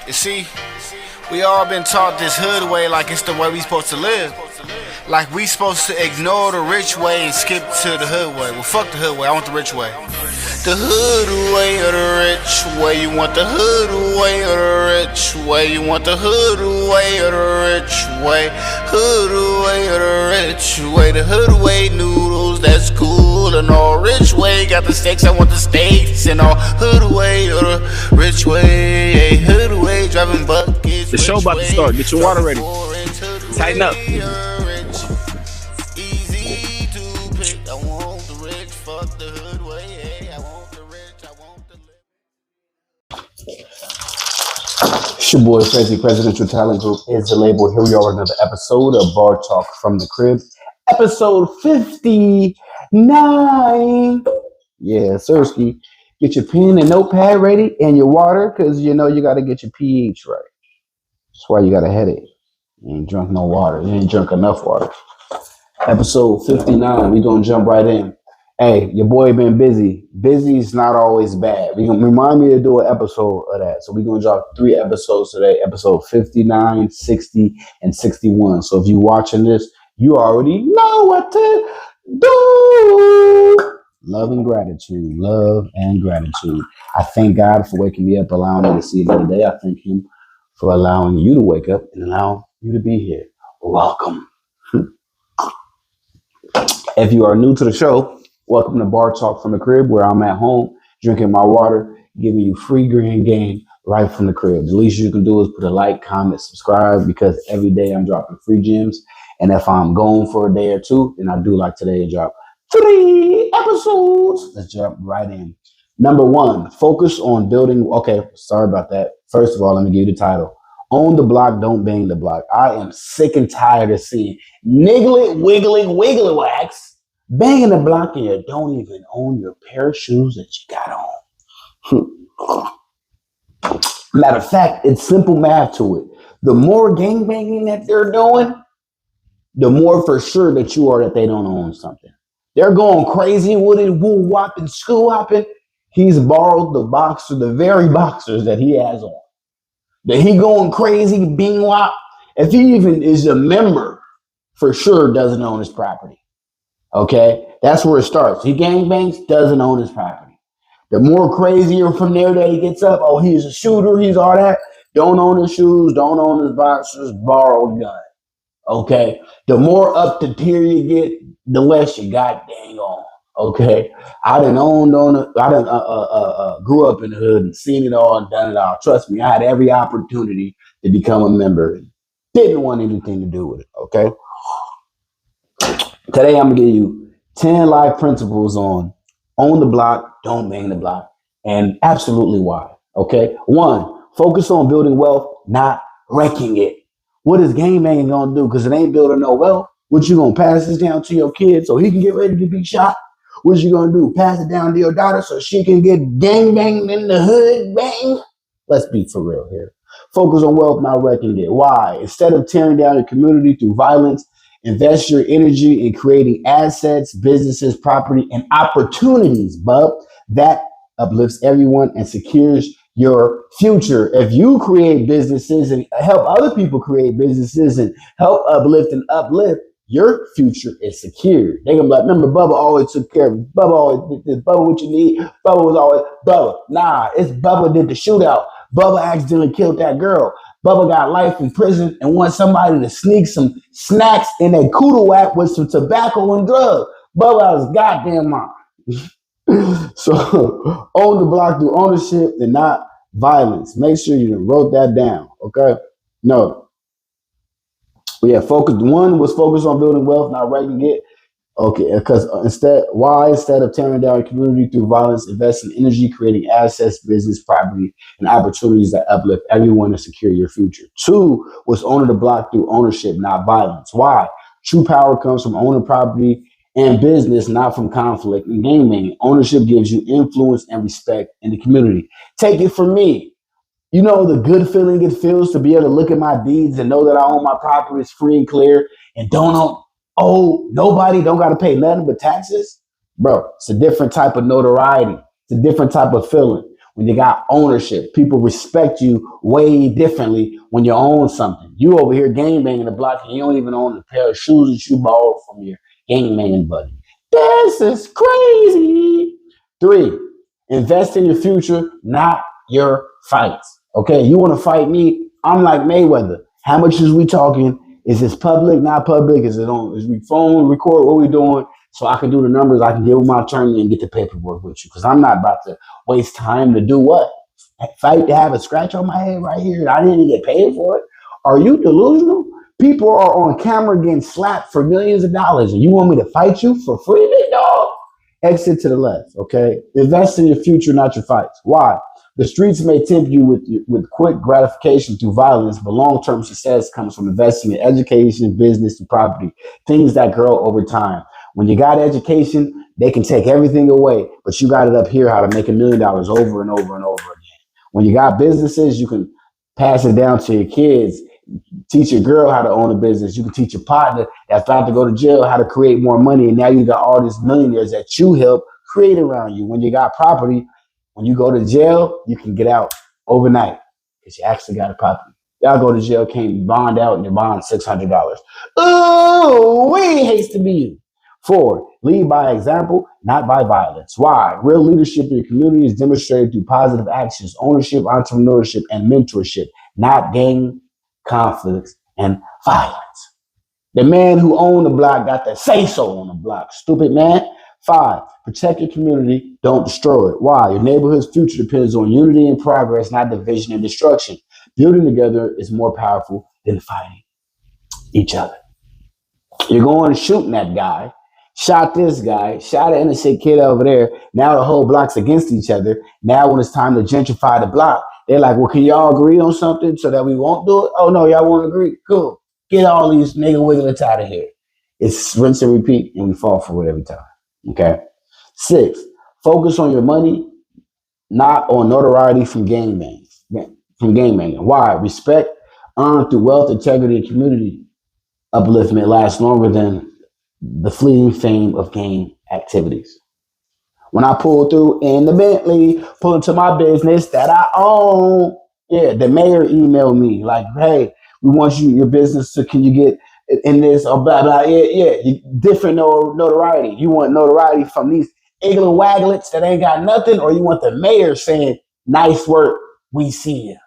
You see, we all been taught this hood way like it's the way we supposed to live. Like we supposed to ignore the rich way and skip to the hood way. Well, fuck the hood way, I want the rich way. The hood way or the rich way. You want the hood way or the rich way. You want the hood way or the rich way. Hood way or the rich way. The hood way noodles, that's cool and all. Rich way got the steaks, I want the steaks and all. Hood way or the rich way. Hood way driving buckets. The show about to start. Get your water ready. Tighten up. Easy to pick. I want the rich. Fuck the hood way. I want the rich. I want the It's your boy Prezi Presidential Talent Group is the label. Here we are with another episode of Bar Talk from the Crib. Episode 59. Yeah, Sirski. Get your pen and notepad ready and your water, because you know you got to get your pH right. That's why you got a headache. You ain't drunk no water. You ain't drunk enough water. Episode 59. We going to jump right in. Hey, your boy been busy. Busy's not always bad. We gonna remind me to do an episode of that. So we're going to drop 3 episodes today. Episode 59, 60, and 61. So if you're watching this, you already know what to do. Love and gratitude. Love and gratitude. I thank God for waking me up, allowing me to see another day. I thank Him for allowing you to wake up and allowing you to be here. Welcome. If you are new to the show, welcome to Bar Talk from the Crib, where I'm at home drinking my water, giving you free green game right from the crib. The least you can do is put a like, comment, subscribe, because every day I'm dropping free gems. And if I'm going for a day or two, then I do like today to drop 3 episodes. Let's jump right in. Number 1, focus on building. Okay, sorry about that. First of all, let me give you the title. Own the block, don't bang the block. I am sick and tired of seeing niggly, wiggly wax, banging the block, and you don't even own your pair of shoes that you got on. Matter of fact, it's simple math to it. The more gang banging that they're doing, the more for sure that you are that they don't own something. They're going crazy with it, woo whopping, school hopping. He's borrowed the very boxers that he has on. That he going crazy, being wop. If he even is a member, for sure doesn't own his property. Okay? That's where it starts. He gangbangs, doesn't own his property. The more crazier from there that he gets up, oh, he's a shooter, he's all that. Don't own his shoes, don't own his boxers, borrowed gun. Okay? The more up the tier you get, the less you got dang on. Okay? I done grew up in the hood and seen it all and done it all. Trust me, I had every opportunity to become a member. Didn't want anything to do with it. Okay? Today I'm gonna give you 10 life principles on own the block, don't bang the block, and absolutely why. Okay? 1, focus on building wealth, not wrecking it. What is gang banging gonna do? Because it ain't building no wealth. What you gonna pass this down to your kid so he can get ready to be shot? What you gonna do? Pass it down to your daughter so she can get gang banged in the hood bang? Let's be for real here. Focus on wealth, not wrecking it. Why? Instead of tearing down your community through violence, invest your energy in creating assets, businesses, property, and opportunities, bub. That uplifts everyone and secures your future. If you create businesses and help other people create businesses and help uplift and uplift, your future is secure. They gonna be like, remember, Bubba always took care of it. Bubba always did this. Bubba, what you need? Bubba was always Bubba. Nah, it's Bubba did the shootout. Bubba accidentally killed that girl. Bubba got life in prison and want somebody to sneak some snacks in a kudu whack with some tobacco and drugs. Bubba out his goddamn mind. So own the block through ownership and not violence. Make sure you wrote that down. Okay? No. We have focused. 1 was focused on building wealth, not wrecking it. Okay, because instead of tearing down your community through violence, invest in energy, creating assets, business, property, and opportunities that uplift everyone and secure your future. 2 was owning the block through ownership, not violence. Why? True power comes from owning property and business, not from conflict and gaming. Ownership gives you influence and respect in the community. Take it from me. You know the good feeling it feels to be able to look at my deeds and know that I own my properties free and clear and don't owe nobody, don't got to pay nothing but taxes? Bro, it's a different type of notoriety. It's a different type of feeling. when you got ownership. People respect you way differently when you own something. You over here gang banging the block and you don't even own the pair of shoes that you borrowed from your gang banging buddy. This is crazy. 3, invest in your future, not your fights. Okay, you want to fight me? I'm like Mayweather. How much is we talking? Is this public, not public? Is it on? Is we phone, record? What we doing? So I can do the numbers. I can give my attorney and get the paperwork with you. Because I'm not about to waste time to do what? Fight to have a scratch on my head right here and I didn't get paid for it? Are you delusional? People are on camera getting slapped for millions of dollars and you want me to fight you for free, big dog? Exit to the left, okay? Invest in your future, not your fights. Why? The streets may tempt you with quick gratification through violence, but long-term success comes from investing in education, business, and property, things that grow over time. When you got education, they can take everything away, but you got it up here how to make $1 million over and over and over again. When you got businesses, you can pass it down to your kids. Teach your girl how to own a business. You can teach your partner that's about to go to jail how to create more money. And now you got all these millionaires that you help create around you. When you got property, when you go to jail, you can get out overnight because you actually got a property. Y'all go to jail, can't bond out, and your bond $600. Ooh, we hates to be you. 4, lead by example, not by violence. Why? Real leadership in your community is demonstrated through positive actions, ownership, entrepreneurship, and mentorship, not gang conflicts and violence. The man who owned the block got the say so on the block. Stupid man. 5, protect your community, don't destroy it. Why? Your neighborhood's future depends on unity and progress, not division and destruction. Building together is more powerful than fighting each other. You're going and shooting that guy, shot this guy, shot an innocent kid over there. Now the whole block's against each other. Now when it's time to gentrify the block, they're like, well, can y'all agree on something so that we won't do it? Oh, no, y'all won't agree? Cool. Get all these nigga wigglets out of here. It's rinse and repeat, and we fall for it every time. Okay? 6, focus on your money, not on notoriety from gangbanging. Why? Respect earned through wealth, integrity, and community upliftment lasts longer than the fleeting fame of gang activities. When I pull through in the Bentley, pull into my business that I own, yeah, the mayor emailed me like, hey, we want your business to, can you get in this or blah, blah, different notoriety. You want notoriety from these iggling waglets that ain't got nothing, or you want the mayor saying, nice work, we see you.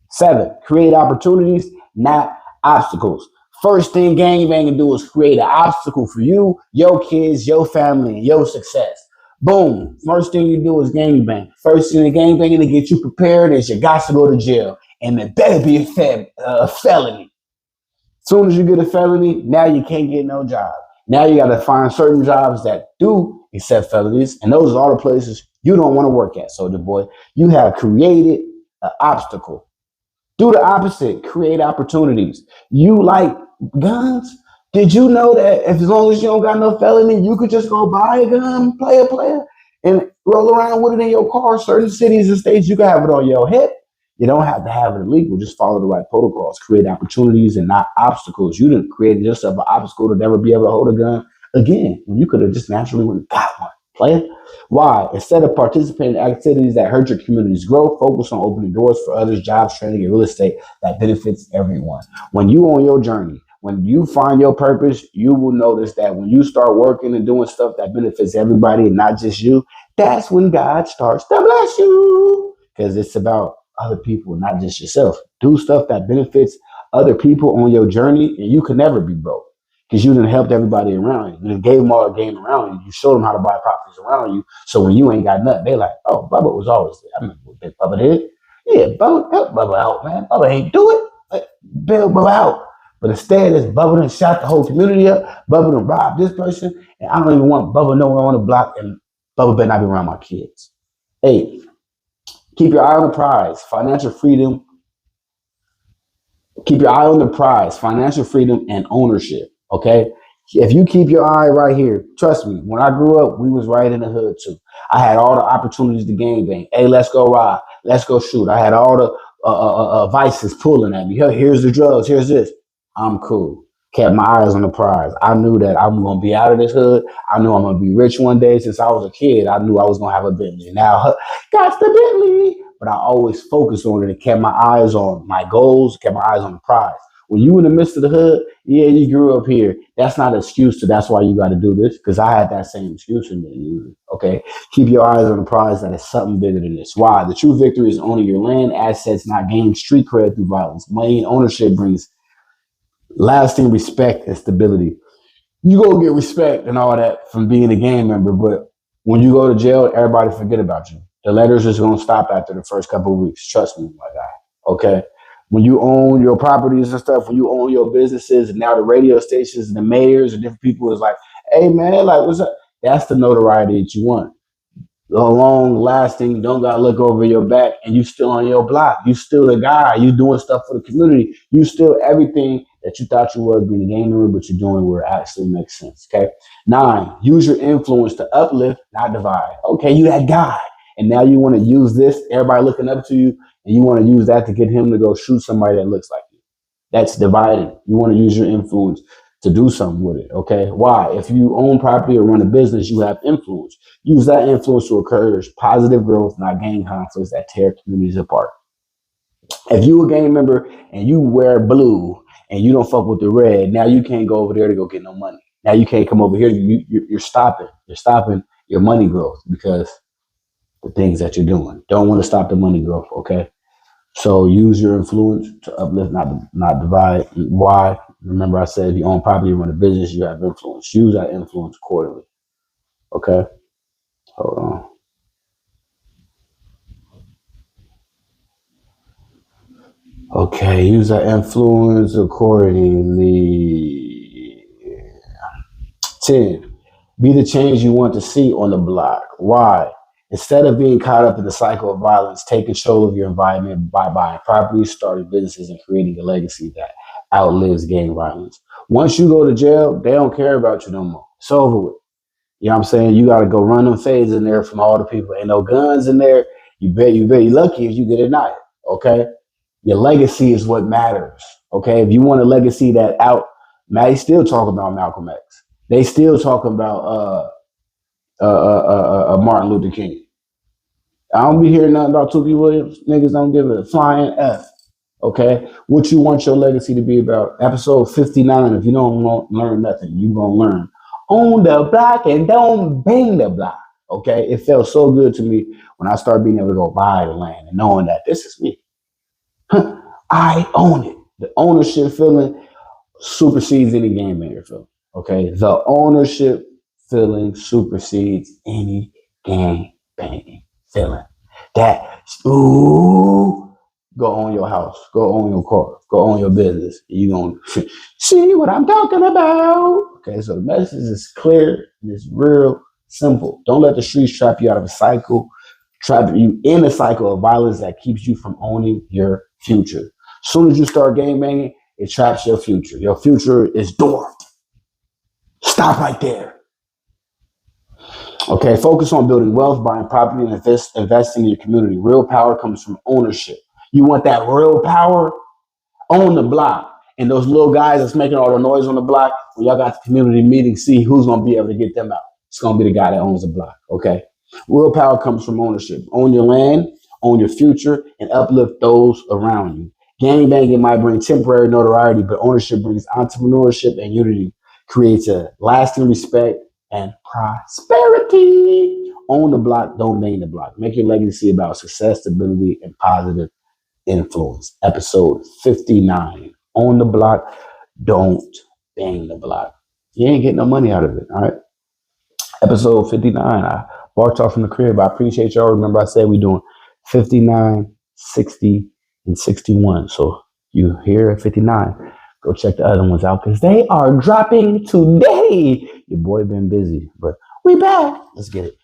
7, create opportunities, not obstacles. First thing gangbanging do is create an obstacle for you, your kids, your family, and your success. Boom. First thing you do is gangbang. First thing the gangbanging to get you prepared is you got to go to jail. And it better be a felony. As soon as you get a felony, now you can't get no job. Now you got to find certain jobs that do accept felonies. And those are all the places you don't want to work at, soldier boy. You have created an obstacle. Do the opposite. Create opportunities. You like guns? Did you know that as long as you don't got no felony, you could just go buy a gun, player, and roll around with it in your car? Certain cities and states, you can have it on your hip. You don't have to have it illegal. Just follow the right protocols. Create opportunities and not obstacles. You didn't create yourself an obstacle to never be able to hold a gun again. You could have just naturally went and got one. Player. Why? Instead of participating in activities that hurt your community's growth, focus on opening doors for others, jobs, training, and real estate that benefits everyone. When you on your journey, when you find your purpose, you will notice that when you start working and doing stuff that benefits everybody and not just you, that's when God starts to bless you. Because it's about other people, not just yourself. Do stuff that benefits other people on your journey, and you can never be broke. Because you done helped everybody around you. You done gave them all a game around you. You showed them how to buy properties around you. So when you ain't got nothing, they like, oh, Bubba was always there. I remember what Big Bubba did. Yeah, Bubba, help Bubba out, man. Bubba ain't do it. Bail Bubba out. But instead, this Bubba done shot the whole community up. Bubba done robbed this person. And I don't even want Bubba nowhere on the block. And Bubba better not be around my kids. 8, keep your eye on the prize. Financial freedom. Keep your eye on the prize. Financial freedom and ownership. Okay? If you keep your eye right here, trust me, when I grew up, we was right in the hood too. I had all the opportunities to gangbang. Hey, let's go rob. Let's go shoot. I had all the vices pulling at me. Here's the drugs. Here's this. I'm cool. Kept my eyes on the prize. I knew that I'm going to be out of this hood. I knew I'm going to be rich one day. Since I was a kid, I knew I was going to have a Bentley. Now, got the Bentley. but I always focused on it and kept my eyes on my goals, kept my eyes on the prize. When you in the midst of the hood, yeah, you grew up here. That's not an excuse to that's why you got to do this, because I had that same excuse in you. Okay, keep your eyes on the prize that is something bigger than this. Why? The true victory is owning your land, assets, not gain street cred through violence. Money and ownership brings lasting respect and stability. You gonna get respect and all that from being a gang member, but when you go to jail, everybody forget about you. The letters just gonna stop after the first couple of weeks. Trust me, my guy. Okay. When you own your properties and stuff, when you own your businesses, and now the radio stations and the mayors and different people is like, hey man, like what's up? That's the notoriety that you want. Long lasting, don't gotta look over your back, and you still on your block. You still the guy. You doing stuff for the community. You still everything that you thought you was being a game member, but you're doing where it actually makes sense. Okay. 9, use your influence to uplift, not divide. Okay, you that guy, and now you want to use this. Everybody looking up to you, and you want to use that to get him to go shoot somebody that looks like you. That's dividing. You want to use your influence to do something with it. Okay. Why? If you own property or run a business, you have influence. Use that influence to encourage positive growth, not gang conflicts that tear communities apart. If you a gang member and you wear blue and you don't fuck with the red, now you can't go over there to go get no money. Now you can't come over here. You're stopping. You're stopping your money growth because the things that you're doing. Don't want to stop the money growth. Okay. So use your influence to uplift, not divide. Why? Remember I said if you own property, you run a business, you have influence. Use that influence accordingly. Okay? Hold on. Okay, use that influence accordingly. 10. Be the change you want to see on the block. Why? Instead of being caught up in the cycle of violence, take control of your environment by buying properties, starting businesses, and creating a legacy that outlives gang violence. Once you go to jail, they don't care about you no more. It's over with. You know what I'm saying? You got to go run them fades in there from all the people. Ain't no guns in there. You bet you're lucky if you get a knife. Okay? Your legacy is what matters. Okay? If you want a legacy that out, they still talking about Malcolm X. They still talking about Martin Luther King. I don't be hearing nothing about Tookie Williams. Niggas don't give a flying F. Okay? What you want your legacy to be about? Episode 59. If you don't learn nothing, you gonna learn. Own the block and don't bang the block. Okay? It felt so good to me when I started being able to go buy the land and knowing that this is me. I own it. The ownership feeling supersedes any game maker feeling. Okay? The ownership feeling supersedes any gang banging feeling. That, ooh, go own your house, go own your car, go own your business. You gonna see what I'm talking about. Okay, so the message is clear and it's real simple. Don't let the streets trap you out of a cycle, trap you in a cycle of violence that keeps you from owning your future. As soon as you start gang banging, it traps your future. Your future is dwarfed. Stop right there. Okay, focus on building wealth, buying property, and investing in your community. Real power comes from ownership. You want that real power? Own the block. And those little guys that's making all the noise on the block, when y'all got the community meeting, see who's going to be able to get them out. It's going to be the guy that owns the block, okay? Real power comes from ownership. Own your land, own your future, and uplift those around you. Gang banging might bring temporary notoriety, but ownership brings entrepreneurship and unity, creates a lasting respect and prosperity. Own the block, don't bang the block. Make your legacy about success, stability, and positive influence. Episode 59. Own the block, don't bang the block. You ain't getting no money out of it, all right? Episode 59. I barked off from the crib. I appreciate y'all. Remember I said we doing 59, 60, and 61. So you here at 59. Go check the other ones out because they are dropping today. Your boy been busy, but we back. Let's get it.